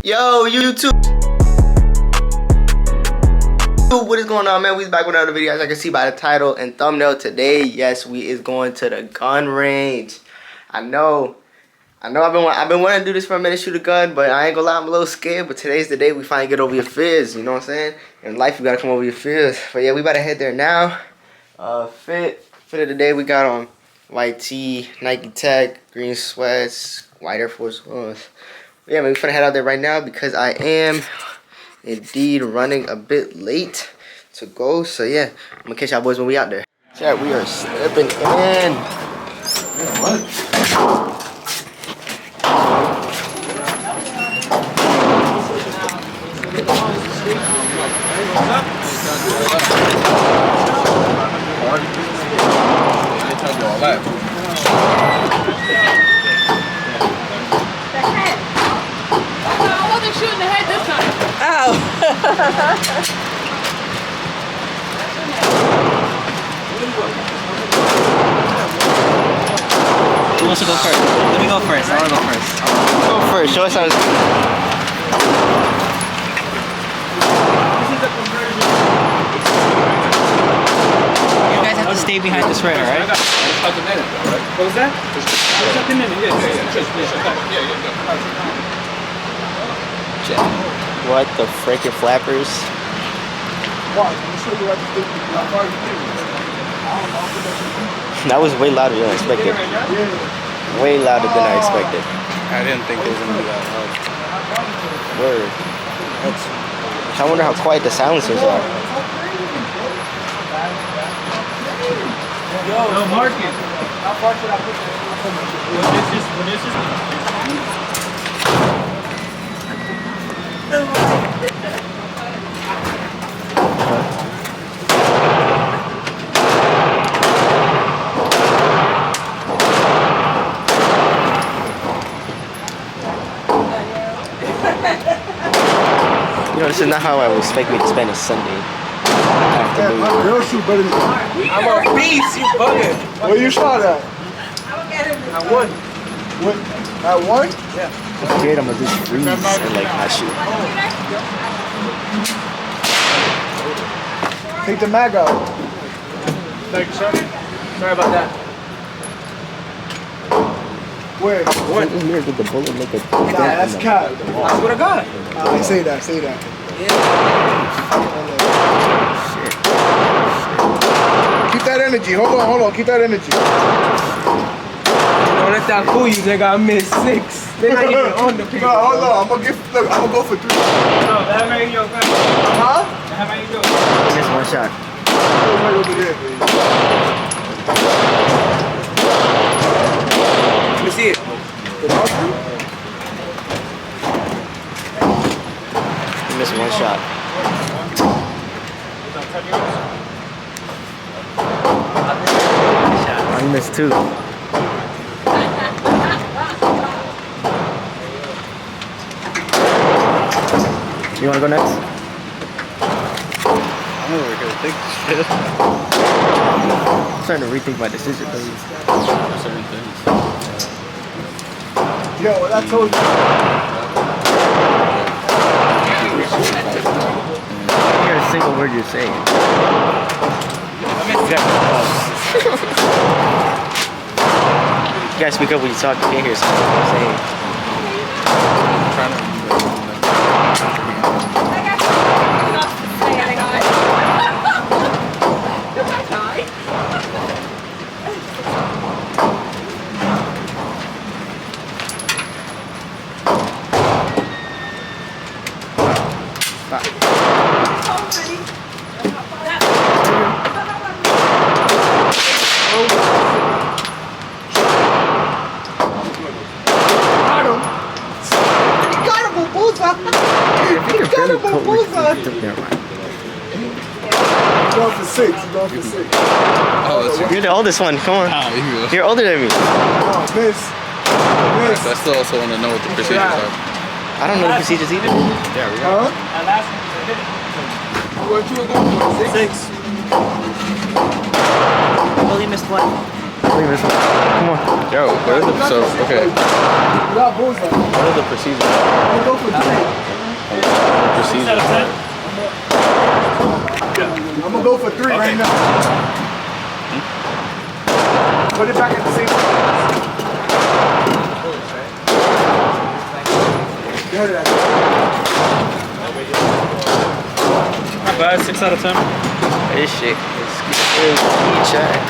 Yo, YouTube. What is going on, man? We's back with another video. As I can see by the title and thumbnail today, yes, we is going to the gun range. I know I've been wanting to do this for a minute, shoot a gun, but I ain't gonna lie, I'm a little scared. But today's the day we finally get over your fears. You know what I'm saying? In life, you gotta come over your fears. But yeah, we about to head there now. Fit of the day, we got on white tee, Nike Tech, green sweats, white Air Force Ones. Yeah, man, we finna head out there right now because I am indeed running a bit late to go. So yeah, I'm gonna catch y'all boys when we out there. Chat, we are stepping in. Who wants to go first? Let me go first. I want to go first. Go first. Show us how it's... You guys have to stay behind this radar, right? What was that? What the frickin' flappers? That was way louder than I expected. Way louder than I expected. I didn't think it was gonna be that loud. Word. I wonder how quiet the silencers are. Yo, Marcus. How far should I put this? What is this? You know, this is not how I would expect me to spend a Sunday afternoon. My girl shoot better than I'm a beast, you bugging. Where you shot at? I won. What? At one? Yeah. I'm scared I'm gonna just freeze and like I shoot. Take the mag out. Thank you, sir. Sorry about that. Where? What? In here, did the bullet make a dent? Nah, that's cat. I swear to God. Say that, say that. Shit. Keep that energy. Hold on. Keep that energy. Don't let that fool you, nigga. I missed 6. They're not even on the paper. No, hold on. I'm gonna go for 3. No, that ain't your gun. Huh? That ain't your Just one shot. Right over there, baby. Let me see it. You missed one shot. I missed 2. You wanna go next? I'm over here think shit. I'm starting to rethink my decision, please. Certain things. Yo, what I told you. I hear a single word you're saying. You gotta speak up when you talk. You can't hear something you're saying. I'm trying to Going for 6. Going for 6. Oh, that's You're the oldest one. Come on. Ah, you. You're older than me. Oh, miss. I still also want to know what the procedures are. I don't know the procedures either. Yeah, we are. Huh? What you were going for? 6? I only missed 1. Look at this one. Come on. Yo, what is the so okay? You got bullseye. What are the procedures? I'll go for 3. Procedure. I'm gonna go for 3 right now. Put it back at the same place. Not bad, 6 out of 10. This shit is good. Check.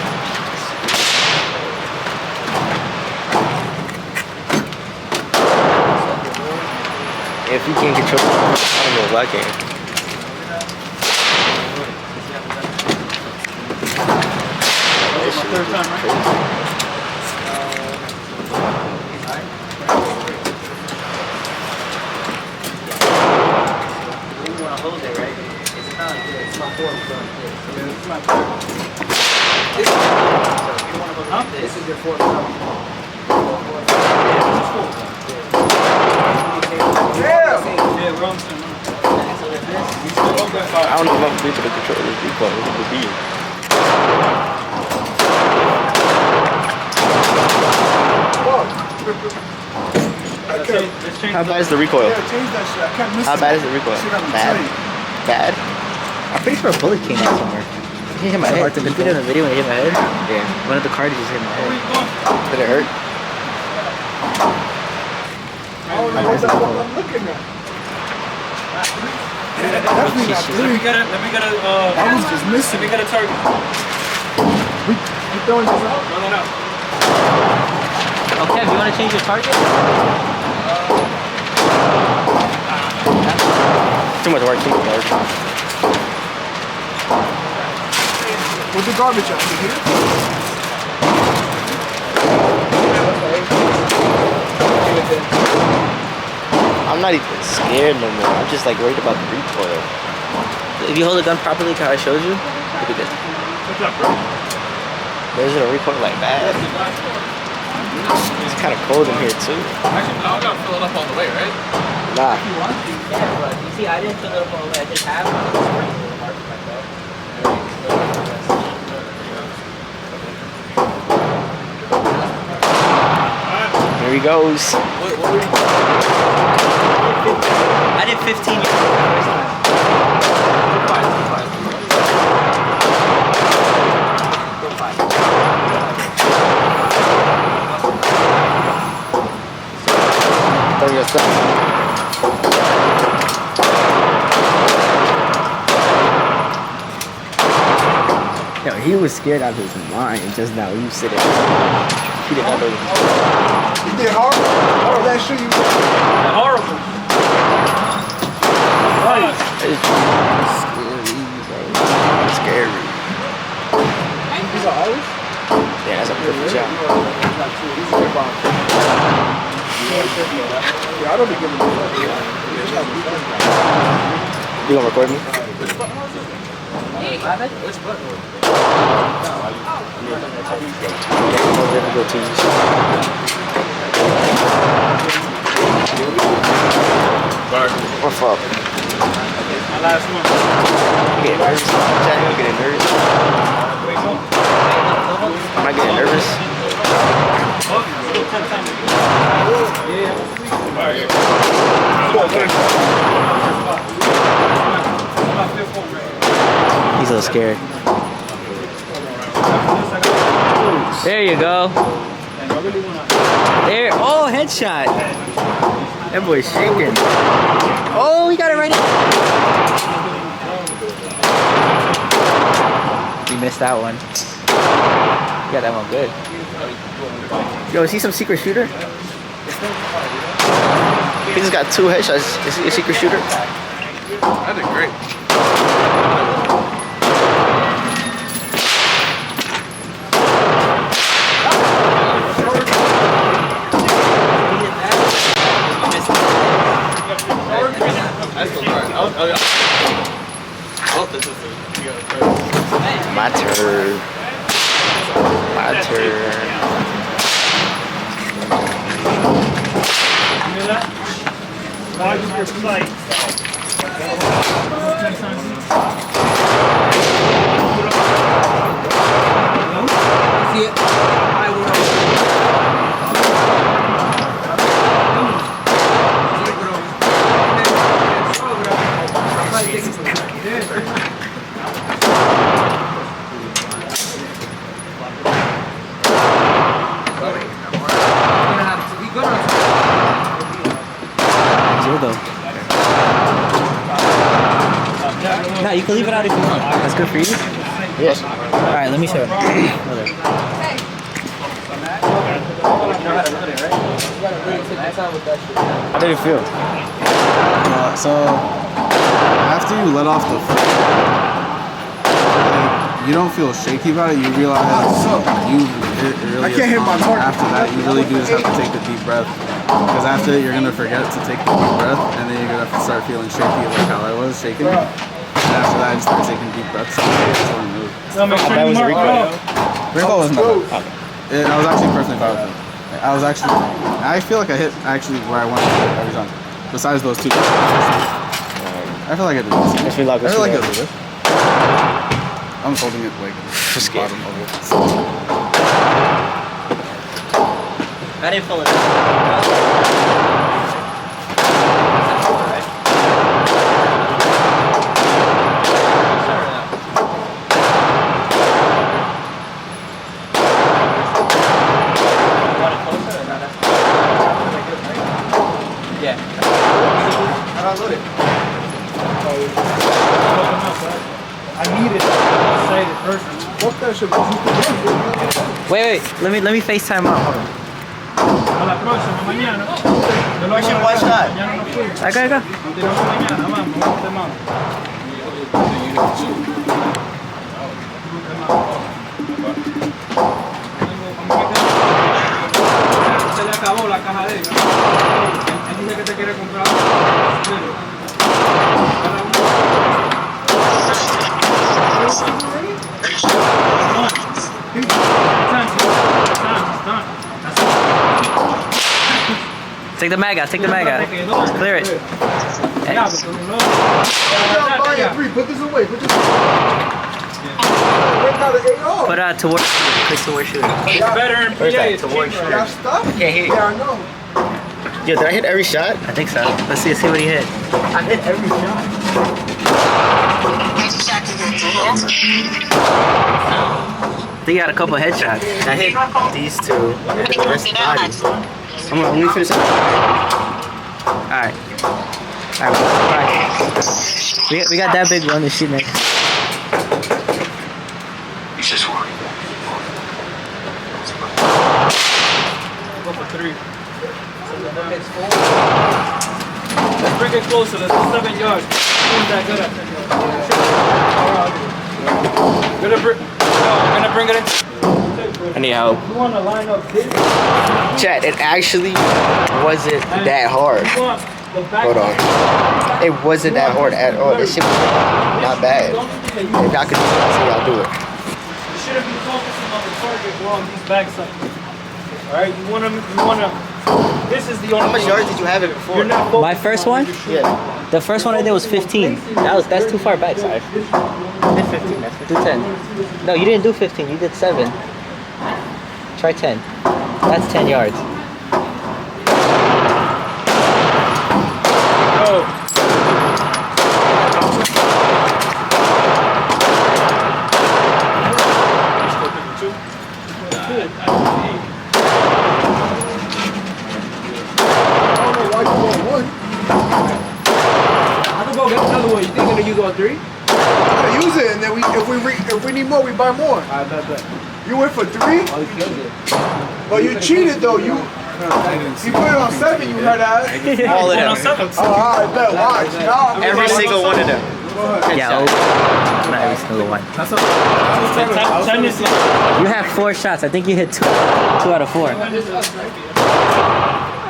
If you can't control it, I don't know if I can. This is my 3rd time, right? Hold it, right? It's kind of good. It's my 4th time. It's my 3rd. This is this is your 4th time. Yeah, we're on the same one. I don't know if I'm able to control this recoil. Look at the beam. Let's change How bad is the recoil? Yeah, change that shit. I can't miss How it. bad is the recoil? Shit, I'm Bad? insane. Bad? I'm pretty sure a bullet came out somewhere. You hit my Hard head. to put in the video when it hit my head. Yeah. One of the cartridges hit my head. Did it hurt? I don't know what the fuck I'm looking at. Definitely not 3. Let me get a I was just missing. let me get a target. We throwing this out? Throw that out. Okay, you want to change your target? Too much work, too much work. Where's the garbage at? Is it here? I'm not even scared no more. I'm just like worried about the recoil. If you hold the gun properly, like how I showed you, it'll be good. What's up, bro? There's a recoil like bad. It's kind of cold in here too. Actually, no, I gotta fill it up all the way, right? Nah. Yeah, but you see, I didn't fill it up all the way. I just have Here he goes. What were you? I did 15 years first time. Throw your stuff. Yo, he was scared out of his mind just now. You sit there. He did not know. You did hard? Oh, that shit you did. Horrible. It's scary, bro. These are ours? Yeah, that's a perfect shot. Yeah, I don't be giving a fuck. You gonna record me? Go to What's up? My last one. You getting nervous? Chad, you getting nervous? Am I getting nervous? He's a little scared. There you go. There. Oh, headshot. That boy's shaking. Oh, he got it right in. He missed that one. He got that one good. Yo, is he some secret shooter? He just got 2 headshots. Is he a secret shooter? I did great. My turn. My turn. See it? Nah, you can leave it out if you want. That's good for you? Yes. Alright, let me show you. Hold on. How did it feel? So after you let off the like, you don't feel shaky about it. You realize it really I can't hit my target. After that, you really do just have to take the deep breath. Because after it, you're gonna forget to take the deep breath, and then you're gonna start feeling shaky, like how I was shaking. And after that, I just started taking deep breaths. So So make sure you mark off. recall wasn't that bad. I was actually personally fine with it. I feel like I hit actually where I wanted to hit every time. Besides those two. I feel like I did this. I feel like I feel like I did this. I'm holding it like bottom of it. I didn't feel it. Yeah. How do I load it? I need it. I'll say it first. Fuck that shit. Wait. Let me FaceTime out. Hold on. A la próxima, mañana. Yo lo Mission hago one shot. mañana no fui. Acá. Continuamos mañana, vamos, te mando. Se le acabó la caja de él. Él dice que te quiere comprar. Take the mag out. Clear it. Ya, pero no. Buy it, Bree, put this away. Put this away. Wait, now the AR. Put towards shooting. Click towards shooting. It's better in PA. It's Towards cheaper. Y'all stop? Can't hear you. Yeah, I know. Yo, did I hit every shot? I think so. Let's see what he hit. I hit every shot. I think he got a couple headshots. I hit these two. And then the rest of the body. Let me finish it. Alright. We got that big one to shoot next. Go for 3. Let's bring it closer. Let's go 7 yards. Isn't that good at 10 yards? Gonna bring it in. I need help. You want to line up this? Chat, it actually wasn't that hard. You want the back. Hold on. It wasn't that hard at all. This shit was not bad. If y'all could do it, I'll see y'all do it. You shouldn't be focusing on the target or on these back sides. Alright, you wanna, this is the only. How much yards did you have it before? You're not focusing My first on one? your shooting. Yeah. The first one I did was 15. That's too far back, sorry. I did 15. That's 15. Do 10. No, you didn't do 15. You did 7. Try 10. That's 10 yards. Go. I can go get another one. You think you're gonna use all 3? Gotta use it, and then if we need more, we buy more. I bet that. You went for 3, Oh, you killed it. but you cheated though. You put it on 7. You heard that? All of No, them. 7. Oh, I bet. Watch. Now I'm Every single one of them. Yeah, not every single one. 10 is You have 4 shots. I think you hit 2 out of 4. I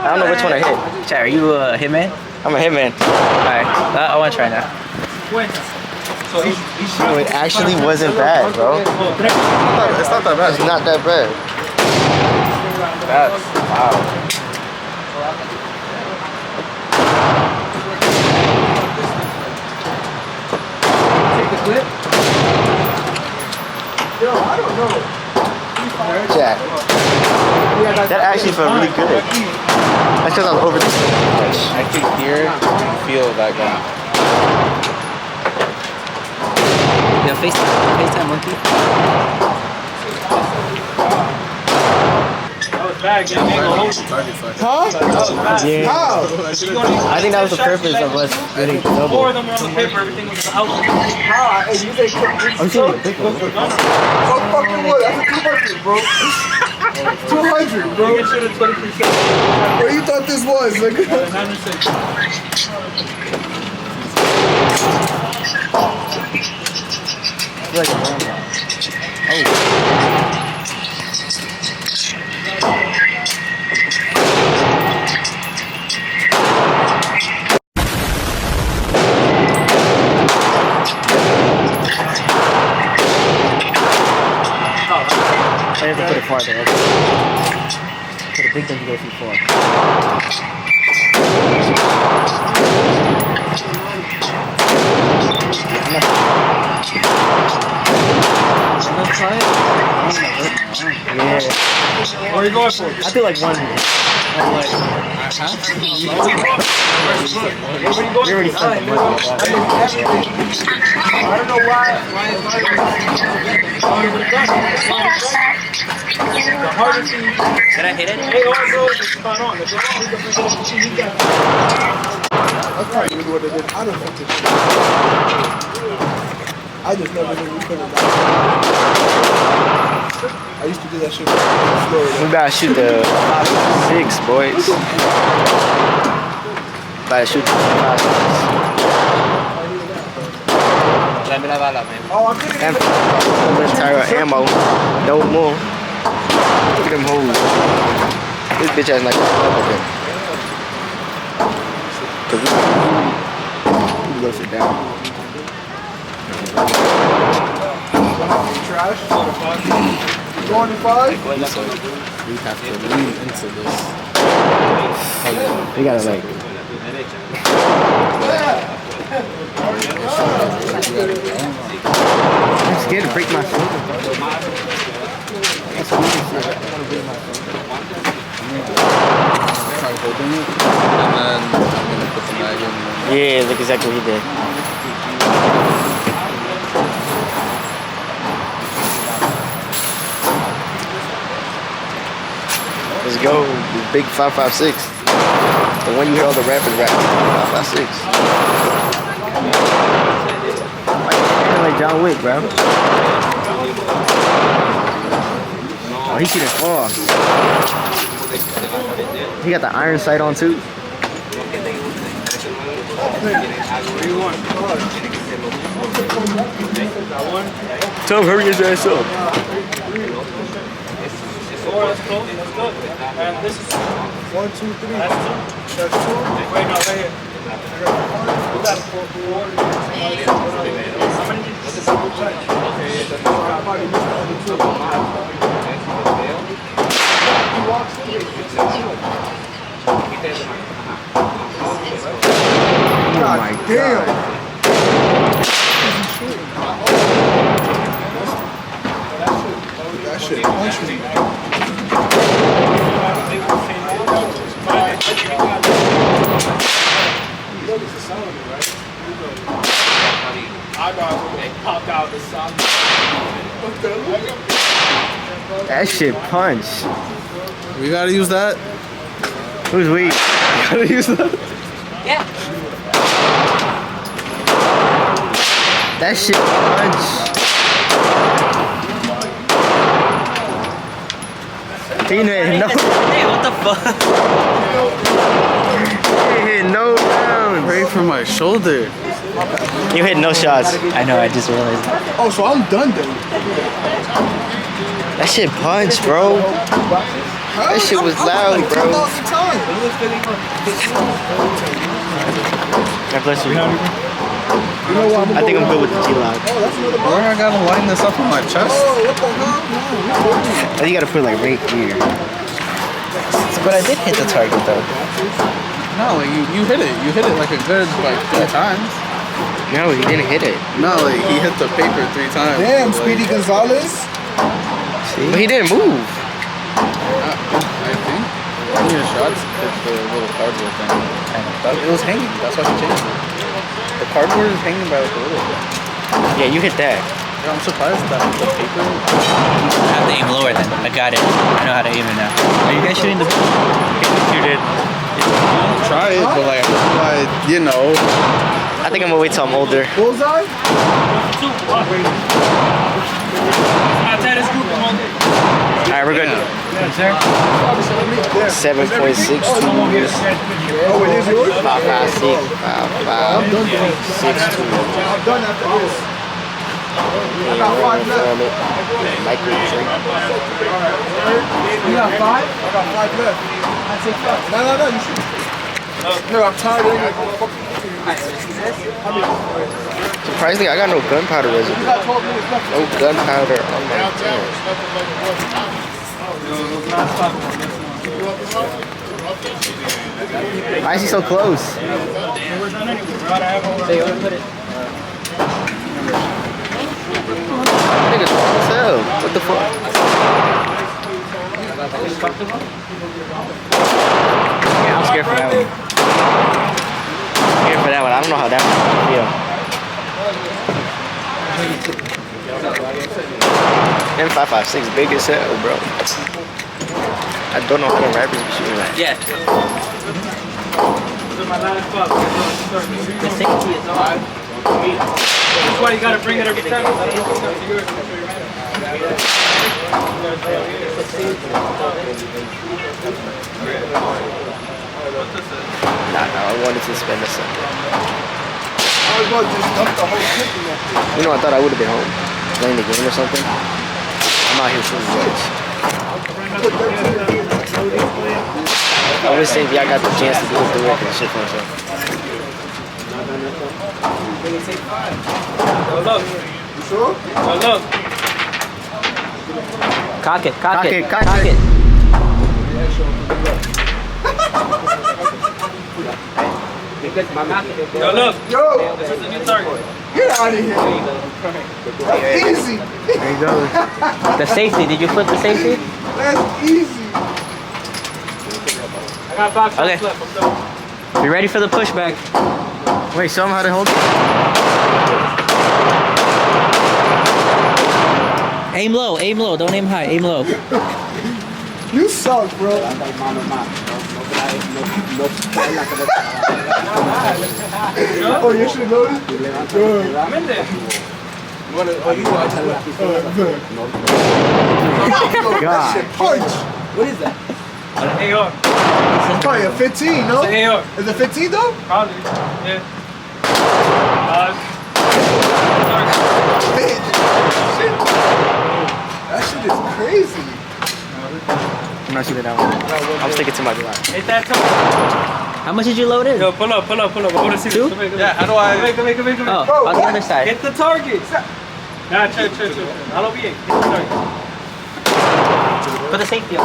don't know which one I hit. Chat, are you a hitman? I'm a hitman. Alright, I want to try now. So No, it actually wasn't bad, bro. It's not that bad. It's not that bad. That's wow. take the clip. Yo, I don't know. Jack. That actually felt really good. That's because I was over this so much. I can hear and feel that gun. Yeah, FaceTime monkey. bag, and they gonna hold you. Huh? Yeah. How? I think that was the purpose of us getting Four double. of them were on the paper, everything was out. How? Hey, you think I'm shooting a big one. so fucking what? That's a 200, bro. 200, bro. You should have 23 seconds. What you thought this was, nigga? 906. I feel like a man. I have to put it farther. Okay. Put a big thing to go too far. Yeah. What are you going for? I feel like one. You already spent the money. I don't know why. The hardest thing. Did I hit it? Hey, also, it's spot on. If you're That's probably really what it is. I don't fucking shit. I just never knew we couldn't. I used to do that shit in Florida. We about to shoot the 5.6, boys. About to shoot the 5.6. Oh, I couldn't And entire ammo. No more. Look at them hoes. This bitch has like a cause we go sit down. trash. Going to 5? We have to lean into this. We gotta like. I'm scared to break my shoulder. That's weird shit. I gotta break my shoulder. Try holding it, and then I'm gonna put the mag in. Yeah, look exactly what he did. Let's go. This big 5.56. The one you hear all the rappers rap. 5.56. Like John Wick, bro. Oh, he shooting far. He got the iron sight on too. Tell him hurry his ass up. That's close. That's good. And this is 1, 2, 3. that's 2. That's 2. Wait, no, right here. We got 4. How many did you say? God damn. That shit punched me. Pop out the sock. That shit punch. We gotta use that. Who's weak? Gotta use that. That shit punch. He hit no. Hey, what the fuck? He hit no rounds. Pray for my shoulder. You hit no shots. I know, I just realized. Oh, so I'm done then. That shit punch, bro. That shit was loud, bro. bro. God bless you. You know what? I think I'm good with the G-Lock. Where I gotta line this up on my chest? Oh, what the hell? I think you gotta put it like right here. But I did hit the target though. No, like you hit it. You hit it like a good 3 times. No, he didn't hit it. No, like he hit the paper 3 times. Damn, Like, Speedy Gonzalez. But he didn't move. I think one of your shots hit the little cardboard thing. It was hanging. That's why he changed it. The cardboard is hanging by like a little bit. Yeah, you hit that. I'm surprised that the paper. I have to aim lower then. I got it. I know how to aim it now. Are you guys shooting the shooter? Try it, but like, you know. I think I'm gonna wait till I'm older. Bullseye? Alright, we're good. 7.62. Oh, it is yours? 5.56. 5.5. 6.2. I'm done after this. I got 5 left. Michael Drake. You got 5? I got 5 left. I'd say 5. No, you should. No, I'm tired of it. Surprisingly, I got no gunpowder residue. No gunpowder on my tank. Why is he so close? Nigga, what's up? What the fuck? Yeah, I'm scared for that one. Scared for that one. I don't know how that one feel. M556 big as hell, bro. I don't know how the rappers be shooting that. Yeah. The safety is on. That's why you gotta bring it every time. Nah, I wanted to spend a Sunday. I was about to just dump the whole shit in there. You know, I thought I would have been home playing the game or something. I'm out here shooting bullets. I was saying if y'all got the chance to do it, and shit for myself. Look. You sure? Look. Cock it. Cock it. Yo, look. Yo, This is the new target. get out of here. Easy. There you go. The safety. Did you flip the safety? That's easy. I got 5 shots Okay. left. I'm done. Be ready for the pushback. Wait, show him how to hold it. Aim low. Aim low. Don't aim high. Aim low. You suck, bro. Oh, you should know this? Good. I'm in there. That shit punch. An AR. Probably a 15, no? It's an AR. Is it 15 though? Probably. Yeah. Bitch. Shit. That shit is crazy. I'm not shooting that one. I'm sticking to my Glock. Ain't that tough? How much did you load in? Yo, pull up. I want to see Two? this. Come here. Yeah, how do I? Come here. Oh, Bro, on the what? other side. Hit the target. Nah, chill. I'll be it. Hit the target. Put the safety on.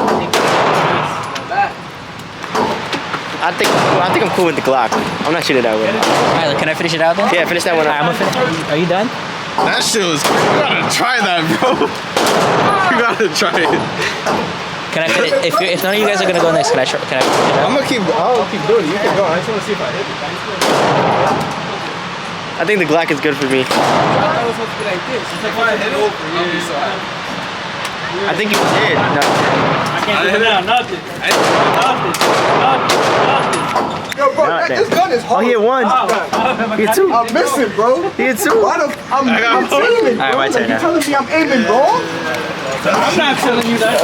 I think I'm cool with the Glock. I'm not shooting that one. Alright, can I finish it out then? Yeah, finish that one Alright, I'm up. gonna finish. Are you done? That shit was. You gotta try that, bro. You gotta try it. Can I finish? If none of you guys are gonna go next, can I finish it out? I'll keep doing it. You can go. I just wanna see if I hit it. I think the Glock is good for me. I think you did. No. I can't do it now. Nothing. Yo, bro, Not this gun is Oh, hard. he hit one. He hit two. I'm missing, bro. He hit two. Why the I'm aiming, bro. Alright, my turn Like, you now. telling me I'm aiming wrong? I'm not telling you that.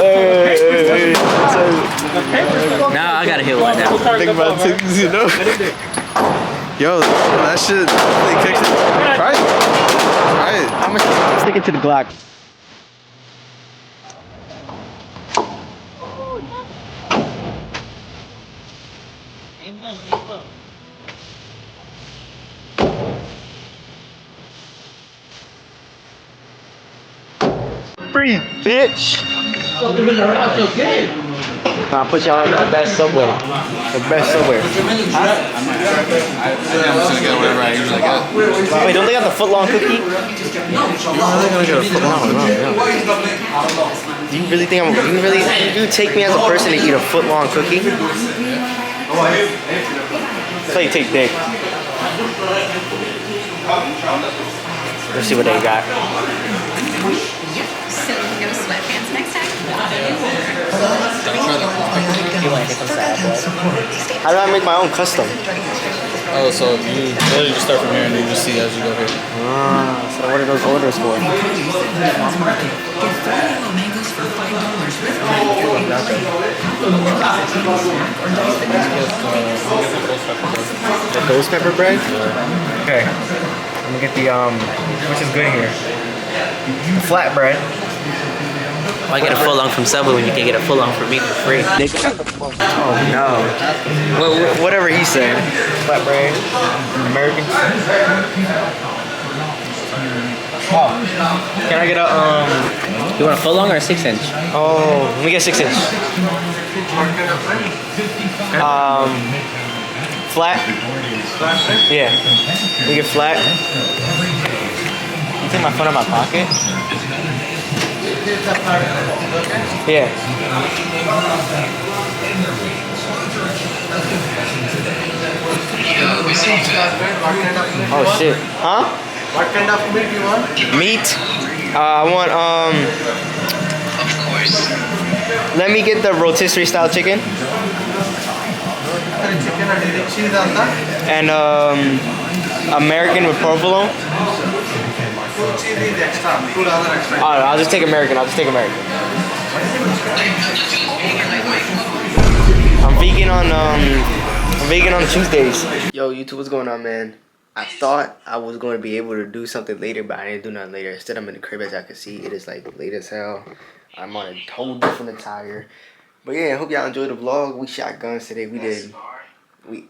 Now I gotta hit one now. Think about things, you know. Yo, that shit really kicks it. Try it. Try it. I'm sticking to the Glock. Free, bitch. I'll put y'all on the best subway. The best subway. I'm just gonna get whatever I usually get. Wait, don't they got the foot-long cookie? You're really gonna get a foot long? Do you really think you take me as a person to eat a foot-long cookie? That's how you take dick. Let's see what they got. Yep. So no sweatpants next time. You want anything from Sad Boy? How do I make my own custom? Oh, so you literally just start from here and you just see as you go here. So what are those orders for? Get 3 yellow mangoes for $5 with The ghost pepper bread? Okay. I'm gonna get the which is good here. The flatbread. Why get a full lung from Subway when you can get a full lung from me for free? Oh no. Whatever he said. Flatbread. American. Oh. Can I get a You want a full lung or a 6-inch? Oh, let me get 6-inch. Flat. Yeah. Let me get flat. You take my phone out of my pocket? Yeah. Oh shit. Huh? What kind of meat you want? Meat? I want Of course. let me get the rotisserie style chicken. Chicken and cheese on that. And American with provolone. 2 cheese is extra. $2 extra. I'll just take American. I'm vegan on Tuesdays. Yo, YouTube, what's going on, man? I thought I was going to be able to do something later, but I didn't do nothing later. Instead, I'm in the crib, as y'all can see. It is like late as hell. I'm on a total different attire. But yeah, I hope y'all enjoyed the vlog. We shot guns today. We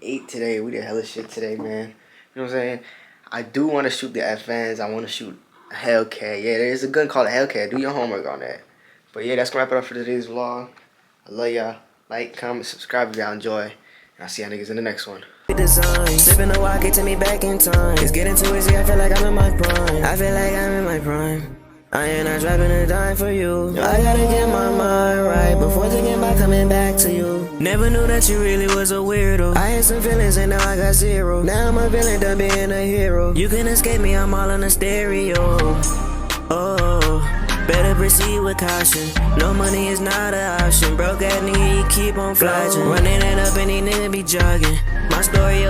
ate today. We did hella shit today, man. You know what I'm saying? I do want to shoot the FNs. I want to shoot a Hellcat. Yeah, there's a gun called a Hellcat. Do your homework on that. But yeah, that's going to wrap it up for today's vlog. I love y'all. Like, comment, subscribe if y'all enjoy. And I'll see y'all niggas in the next one. Design. Slipping a walk, it to me back in time. It's getting too easy, I feel like I'm in my prime. I ain't not dropping a dime for you. I gotta get my mind right before thinking about coming back to you. Never knew that you really was a weirdo. I had some feelings and now I got zero. Now I'm a villain, done being a hero. You can escape me, I'm all on the stereo. Oh, better proceed with caution. No money is not an option. Broke at nigga, you keep on flashing. Running it up and these niggas be jogging. My story